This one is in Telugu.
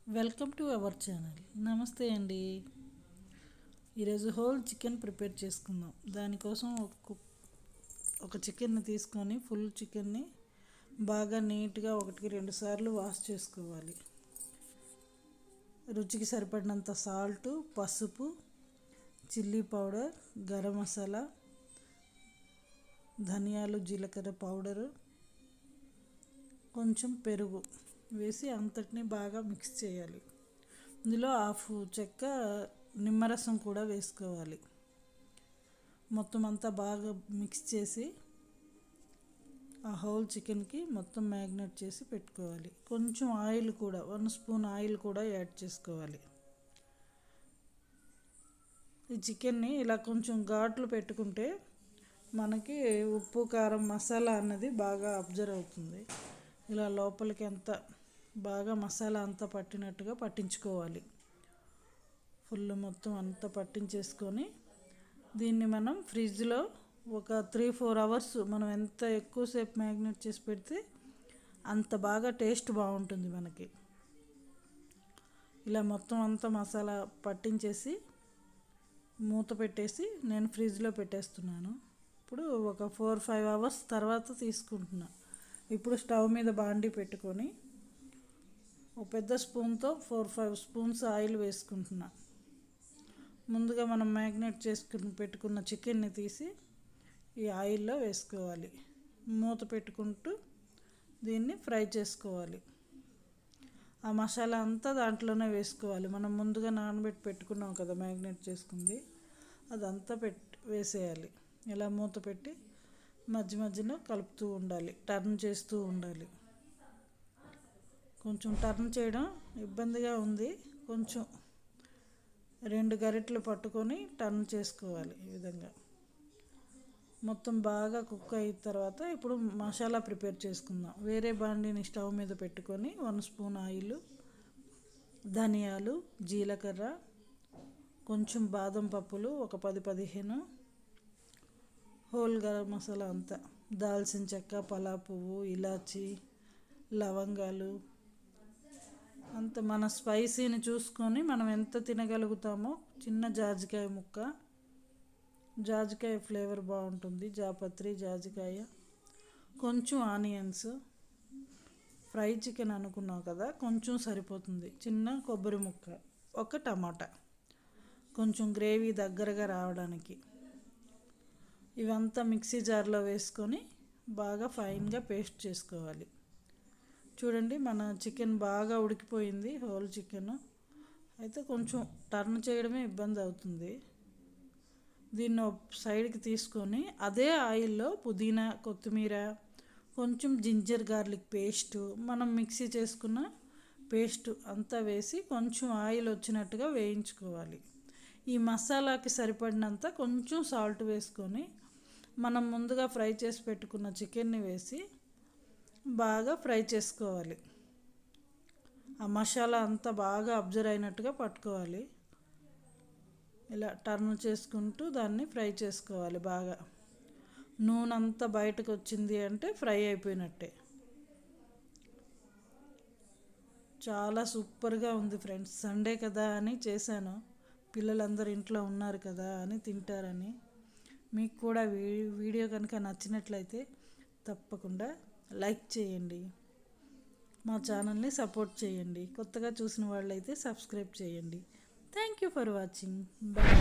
Welcome to our channel. నమస్తే అండి. ఈరోజు హోల్ చికెన్ ప్రిపేర్ చేసుకుందాం. దానికోసం ఒక చికెన్ని తీసుకొని ఫుల్ చికెన్ని బాగా నీట్గా 1-2 సార్లు వాష్ చేసుకోవాలి. రుచికి సరిపడినంత సాల్ట్, పసుపు, చిల్లీ పౌడర్, గరం మసాలా, ధనియాలు, జీలకర్ర పౌడరు, కొంచెం పెరుగు వేసి అంతటిని బాగా మిక్స్ చేయాలి. ఇందులో హాఫ్ చెక్క నిమ్మరసం కూడా వేసుకోవాలి. మొత్తం అంతా బాగా మిక్స్ చేసి ఆ హోల్ చికెన్కి మొత్తం మ్యాగ్నేట్ చేసి పెట్టుకోవాలి. కొంచెం ఆయిల్ కూడా 1 స్పూన్ ఆయిల్ కూడా యాడ్ చేసుకోవాలి. ఈ చికెన్ని ఇలా కొంచెం ఘాట్లు పెట్టుకుంటే మనకి ఉప్పు, కారం, మసాలా అన్నది బాగా అబ్జర్వ్ అవుతుంది. ఇలా లోపలికి అంతా బాగా మసాలా అంతా పట్టినట్టుగా పట్టించుకోవాలి. ఫుల్ మొత్తం అంతా పట్టించేసుకొని దీన్ని మనం ఫ్రిడ్జ్లో ఒక 3-4 అవర్స్ మనం ఎంత ఎక్కువసేపు మ్యాగ్నేట్ చేసి పెడితే అంత బాగా టేస్ట్ బాగుంటుంది మనకి. ఇలా మొత్తం అంతా మసాలా పట్టించేసి మూత పెట్టేసి నేను ఫ్రిడ్జ్లో పెట్టేస్తున్నాను. ఇప్పుడు ఒక 4-5 అవర్స్ తర్వాత తీసుకుంటున్నా. ఇప్పుడు స్టవ్ మీద బాండీ పెట్టుకొని ఒక పెద్ద స్పూన్తో 4-5 స్పూన్స్ ఆయిల్ వేసుకుంటున్నా. ముందుగా మనం మ్యాగ్నేట్ చేసుకుని పెట్టుకున్న చికెన్ని తీసి ఈ ఆయిల్లో వేసుకోవాలి. మూత పెట్టుకుంటూ దీన్ని ఫ్రై చేసుకోవాలి. ఆ మసాలా అంతా దాంట్లోనే వేసుకోవాలి. మనం ముందుగా నానబెట్టి పెట్టుకున్నాం కదా మ్యాగ్నేట్ చేసుకుంది, అదంతా వేసేయాలి. ఇలా మూత పెట్టి మధ్య మధ్యలో కలుపుతూ ఉండాలి, టర్న్ చేస్తూ ఉండాలి. కొంచెం టర్న్ చేయడం ఇబ్బందిగా ఉంది. కొంచెం 2 గరిటెలు పట్టుకొని టర్న్ చేసుకోవాలి. ఈ విధంగా మొత్తం బాగా కుక్ అయిన తర్వాత ఇప్పుడు మసాలా ప్రిపేర్ చేసుకుందాం. వేరే బాండీని స్టవ్ మీద పెట్టుకొని 1 స్పూన్ ఆయిల్, ధనియాలు, జీలకర్ర, కొంచెం బాదం పప్పులు ఒక 10-15, హోల్ గరం మసాలా అంతా, దాల్చిన చెక్క, పలావ్ పువ్వు, ఇలాచి, లవంగాలు అంత మన స్పైసీని చూసుకొని మనం ఎంత తినగలుగుతామో చిన్న జాజికాయ ముక్క, జాజికాయ ఫ్లేవర్ బాగుంటుంది, జాపత్రి, జాజికాయ, కొంచెం ఆనియన్స్, ఫ్రై చికెన్ అనుకున్నాం కదా కొంచెం సరిపోతుంది, చిన్న కొబ్బరి ముక్క, ఒక టమాటా, కొంచెం గ్రేవీ దగ్గరగా రావడానికి. ఇవంతా మిక్సీ జార్లో వేసుకొని బాగా ఫైన్గా పేస్ట్ చేసుకోవాలి. చూడండి మన చికెన్ బాగా ఉడికిపోయింది, హోల్ చికెన్. అయితే కొంచెం టర్న్ చేయడమే ఇబ్బంది అవుతుంది. దీన్ని సైడ్కి తీసుకొని అదే ఆయిల్లో పుదీనా, కొత్తిమీర, కొంచెం జింజర్ గార్లిక్ పేస్టు, మనం మిక్సీ చేసుకున్న పేస్ట్ అంతా వేసి కొంచెం ఆయిల్ వచ్చినట్టుగా వేయించుకోవాలి. ఈ మసాలాకి సరిపడినంత కొంచెం సాల్ట్ వేసుకొని మనం ముందుగా ఫ్రై చేసి పెట్టుకున్న చికెన్ని వేసి బాగా ఫ్రై చేసుకోవాలి. ఆ మసాలా అంతా బాగా అబ్జర్వ్ అయినట్టుగా పట్టుకోవాలి. ఇలా టర్న్ చేసుకుంటూ దాన్ని ఫ్రై చేసుకోవాలి. బాగా నూనె అంతా బయటకు వచ్చింది అంటే ఫ్రై అయిపోయినట్టే. చాలా సూపర్గా ఉంది ఫ్రెండ్స్. సండే కదా అని చేశాను, పిల్లలందరూ ఇంట్లో ఉన్నారు కదా అని తింటారని. మీకు కూడా వీడియో కనుక నచ్చినట్లయితే తప్పకుండా లైక్ చేయండి, మా ఛానల్ని సపోర్ట్ చేయండి. కొత్తగా చూసిన వాళ్ళైతే సబ్స్క్రైబ్ చేయండి. Thank you for watching. Bye.